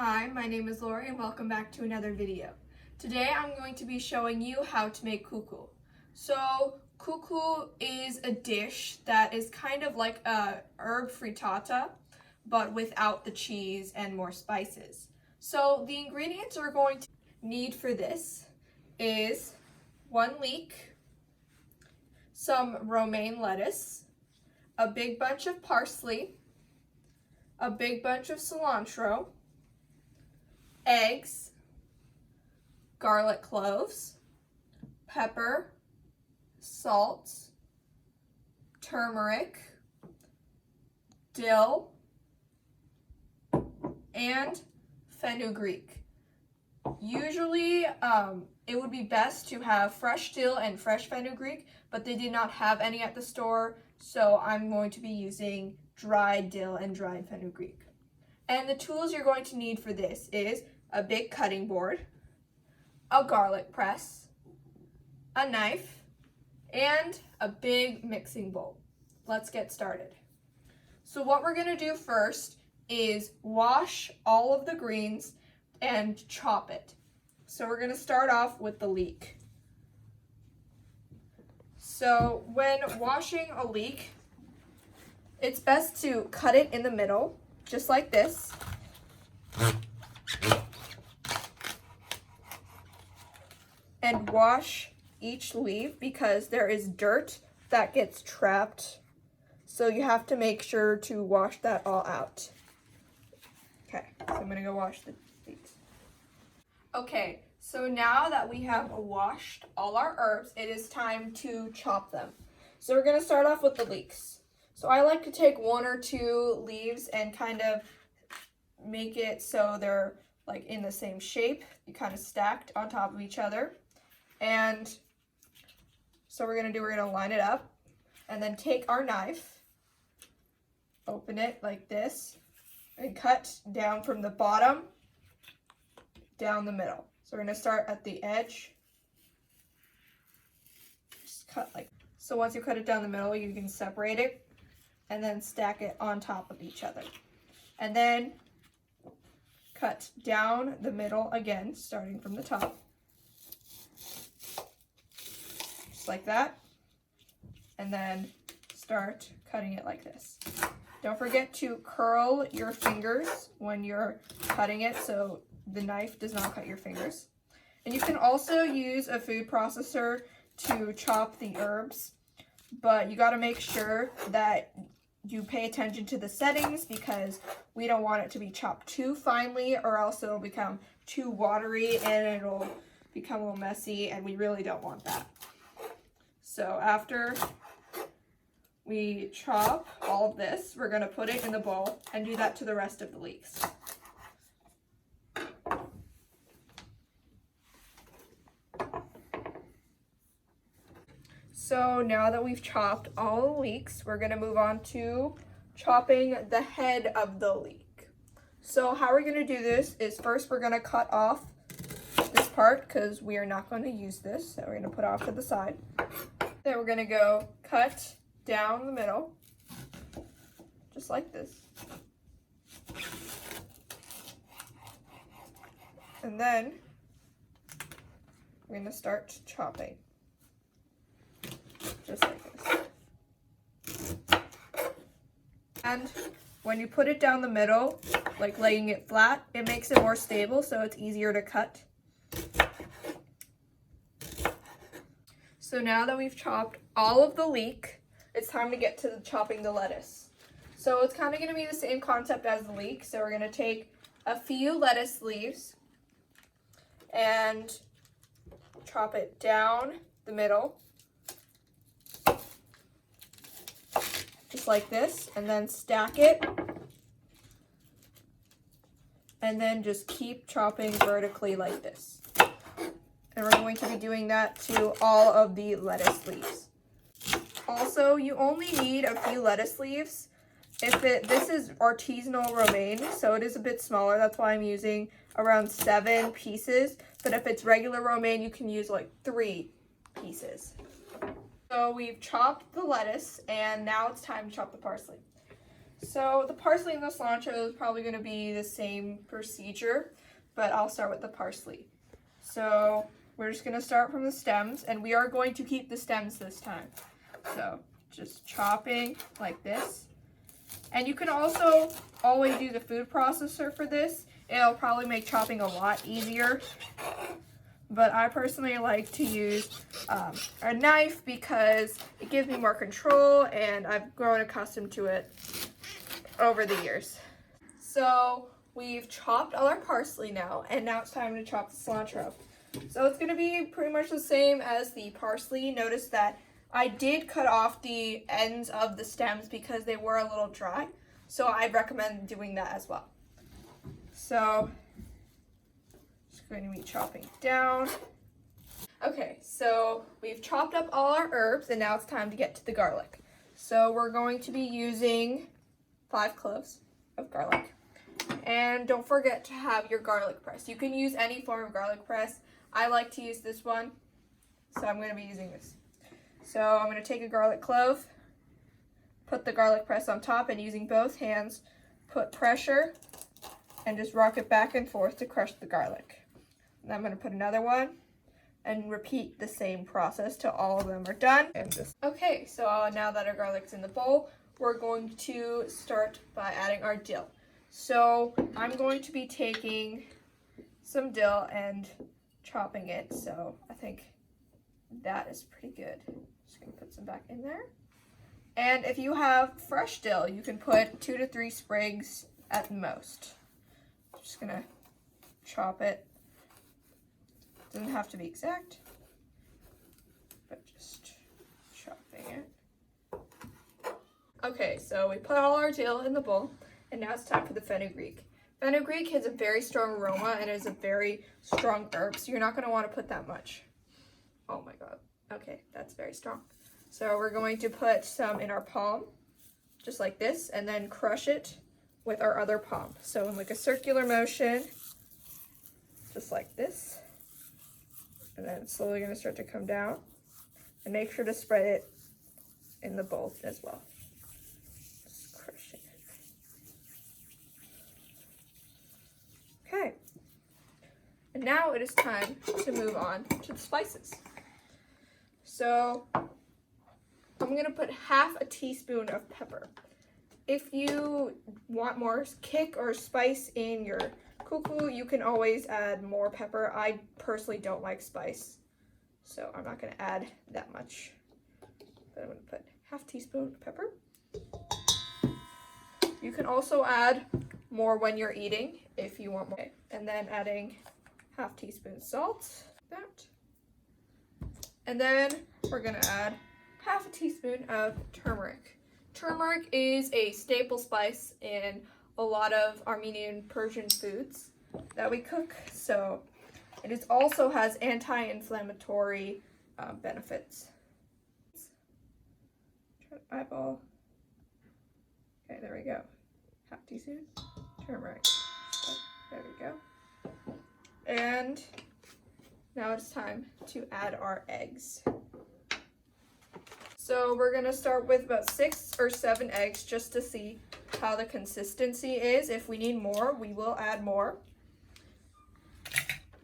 Hi, my name is Lori and welcome back to another video. Today I'm going to be showing you how to make kookoo. So kookoo is a dish that is kind of like a herb frittata, but without the cheese and more spices. So the ingredients we're going to need for this is 1 leek, some romaine lettuce, a big bunch of parsley, a big bunch of cilantro, eggs, garlic cloves, pepper, salt, turmeric, dill, and fenugreek. Usually it would be best to have fresh dill and fresh fenugreek, but they did not have any at the store, so I'm going to be using dried dill and dried fenugreek. And the tools you're going to need for this is a big cutting board, a garlic press, a knife, and a big mixing bowl. Let's get started. So what we're going to do first is wash all of the greens and chop it. So we're going to start off with the leek. So when washing a leek, it's best to cut it in the middle, just like this. And wash each leaf because there is dirt that gets trapped. So you have to make sure to wash that all out. Okay, so I'm gonna go wash the leeks. Okay, so now that we have washed all our herbs, it is time to chop them. So we're gonna start off with the leeks. So I like to take 1 or 2 leaves and kind of make it so they're like in the same shape, you kind of stacked on top of each other. And so we're gonna line it up and then take our knife, open it like this, and cut down from the bottom down the middle. So we're gonna start at the edge, just cut like. So once you cut it down the middle, you can separate it and then stack it on top of each other. And then cut down the middle again, starting from the top. Just like that. And then start cutting it like this. Don't forget to curl your fingers when you're cutting it so the knife does not cut your fingers. And you can also use a food processor to chop the herbs, but you got to make sure that you pay attention to the settings because we don't want it to be chopped too finely or else it'll become too watery and it'll become a little messy, and we really don't want that. So after we chop all of this, we're going to put it in the bowl and do that to the rest of the leeks. So now that we've chopped all the leeks, we're going to move on to chopping the head of the leek. So how we're going to do this is first we're going to cut off this part because we are not going to use this. So we're going to put off to the side. Then we're going to go cut down the middle, just like this. And then we're going to start chopping. Just like this. And when you put it down the middle, like laying it flat, it makes it more stable so it's easier to cut. So now that we've chopped all of the leek, it's time to get to chopping the lettuce. So it's kind of going to be the same concept as the leek. So we're going to take a few lettuce leaves and chop it down the middle. Just like this, and then stack it, and then just keep chopping vertically like this. And we're going to be doing that to all of the lettuce leaves. Also, you only need a few lettuce leaves. This is artisanal romaine, so it is a bit smaller. That's why I'm using around 7 pieces. But if it's regular romaine, you can use like 3 pieces. So we've chopped the lettuce, and now it's time to chop the parsley. So the parsley and the cilantro is probably going to be the same procedure, but I'll start with the parsley. So we're just going to start from the stems, and we are going to keep the stems this time. So just chopping like this. And you can also always use a food processor for this. It'll probably make chopping a lot easier. But I personally like to use a knife because it gives me more control, and I've grown accustomed to it over the years. So we've chopped all our parsley now, and now it's time to chop the cilantro. So it's going to be pretty much the same as the parsley. Notice that I did cut off the ends of the stems because they were a little dry. So I'd recommend doing that as well. So just going to be chopping down. Okay, so we've chopped up all our herbs, and now it's time to get to the garlic. So we're going to be using 5 cloves of garlic. And don't forget to have your garlic press. You can use any form of garlic press. I like to use this one, so I'm going to be using this. So I'm going to take a garlic clove, put the garlic press on top, and using both hands, put pressure and just rock it back and forth to crush the garlic. And I'm going to put another one and repeat the same process till all of them are done. Okay, so now that our garlic's in the bowl, we're going to start by adding our dill. So I'm going to be taking some dill and chopping it, so I think that is pretty good. Just gonna put some back in there. And if you have fresh dill, you can put 2 to 3 sprigs at the most. Just gonna chop it. Doesn't have to be exact, but just chopping it. Okay, so we put all our dill in the bowl, and now it's time for the fenugreek. Fenugreek has a very strong aroma and is a very strong herb, so you're not going to want to put that much. Oh my god. Okay, that's very strong. So we're going to put some in our palm, just like this, and then crush it with our other palm. So in like a circular motion, just like this. And then it's slowly going to start to come down. And make sure to spread it in the bowl as well. Just crushing it. Okay. And now it is time to move on to the spices. So I'm going to put half a teaspoon of pepper. If you want more kick or spice in your kookoo, you can always add more pepper. I personally don't like spice, so I'm not going to add that much. But I'm going to put half teaspoon of pepper. You can also add more when you're eating if you want more. And then adding half teaspoon salt. That. And then we're going to add half a teaspoon of turmeric. Turmeric is a staple spice in a lot of Armenian Persian foods that we cook, so it also has anti-inflammatory benefits. Eyeball. Okay, there we go. Half teaspoon turmeric. There we go. And now it's time to add our eggs. So we're going to start with about 6 or 7 eggs just to see how the consistency is. If we need more, we will add more.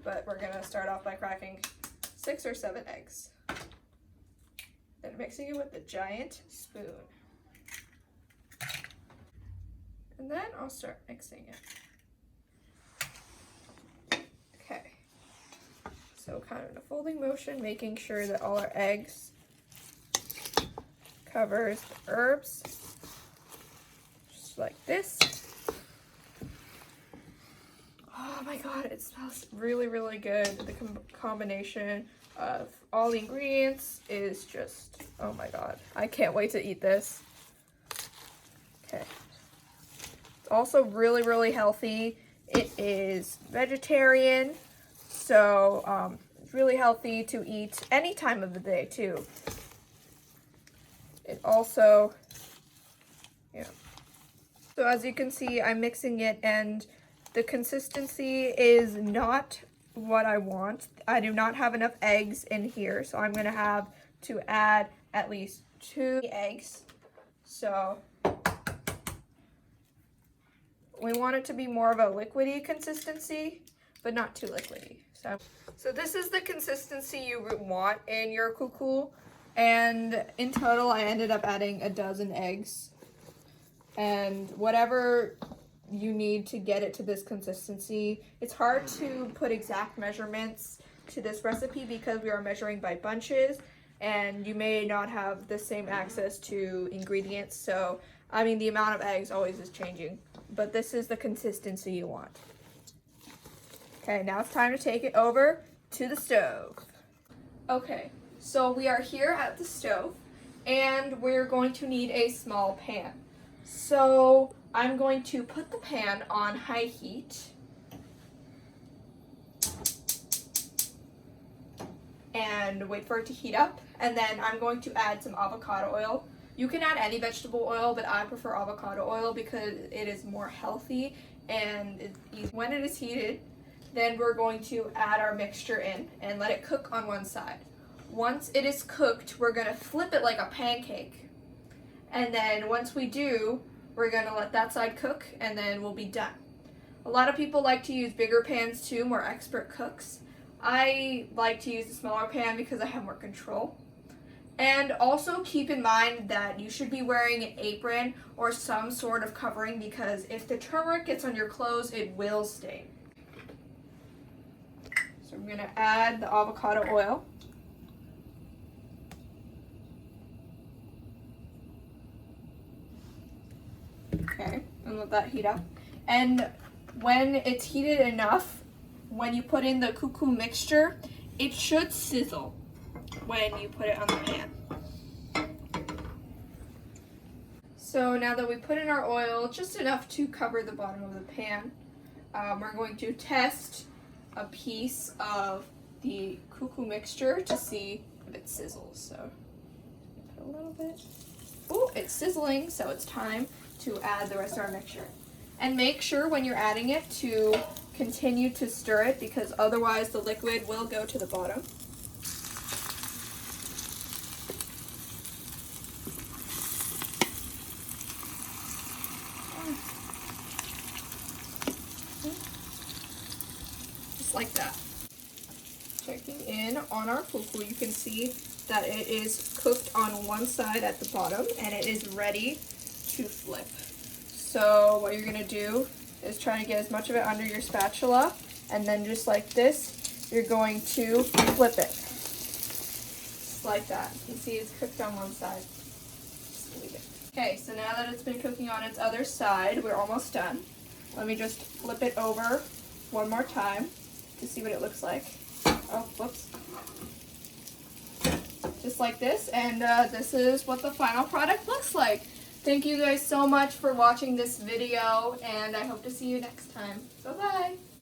But we're going to start off by cracking 6 or 7 eggs. Then mixing it with a giant spoon. And then I'll start mixing it. Okay. So kind of in a folding motion, making sure that all our eggs covers the herbs, just like this. Oh my god, it smells really, really good. The combination of all the ingredients is just, oh my god. I can't wait to eat this. Okay. It's also really, really healthy. It is vegetarian, so it's really healthy to eat any time of the day too. It also, so as you can see, I'm mixing it and the consistency is not what I want. I do not have enough eggs in here, so I'm going to have to add at least 2 eggs. So We want it to be more of a liquidy consistency, but not too liquidy. So this is the consistency you want in your kookoo. And in total, I ended up adding a dozen eggs. And whatever you need to get it to this consistency. It's hard to put exact measurements to this recipe because we are measuring by bunches and you may not have the same access to ingredients. So, I mean, the amount of eggs always is changing, but this is the consistency you want. Okay, now it's time to take it over to the stove. Okay, so we are here at the stove and we're going to need a small pan. So I'm going to put the pan on high heat and wait for it to heat up, and then I'm going to add some avocado oil. You can add any vegetable oil, but I prefer avocado oil because it is more healthy and when it is heated, then we're going to add our mixture in and let it cook on one side. Once it is cooked, we're going to flip it like a pancake. And then once we do, we're going to let that side cook and then we'll be done. A lot of people like to use bigger pans too, more expert cooks. I like to use a smaller pan because I have more control. And also keep in mind that you should be wearing an apron or some sort of covering because if the turmeric gets on your clothes, it will stain. So I'm going to add the avocado oil. Okay, and let that heat up. And when it's heated enough, when you put in the kookoo mixture, it should sizzle when you put it on the pan. So now that we put in our oil, just enough to cover the bottom of the pan, we're going to test a piece of the kookoo mixture to see if it sizzles. So put a little bit. Oh, it's sizzling, so it's time to add the rest of our mixture. And make sure when you're adding it to continue to stir it because otherwise the liquid will go to the bottom. Just like that. Checking in on our kookoo, you can see that it is cooked on one side at the bottom and it is ready to flip. So what you're going to do is try to get as much of it under your spatula, and then just like this, you're going to flip it. Just like that. You see it's cooked on one side. Just leave it. Okay, so now that it's been cooking on its other side, we're almost done. Let me just flip it over one more time to see what it looks like. Oh, whoops. Just like this, and this is what the final product looks like. Thank you guys so much for watching this video, and I hope to see you next time. Bye-bye.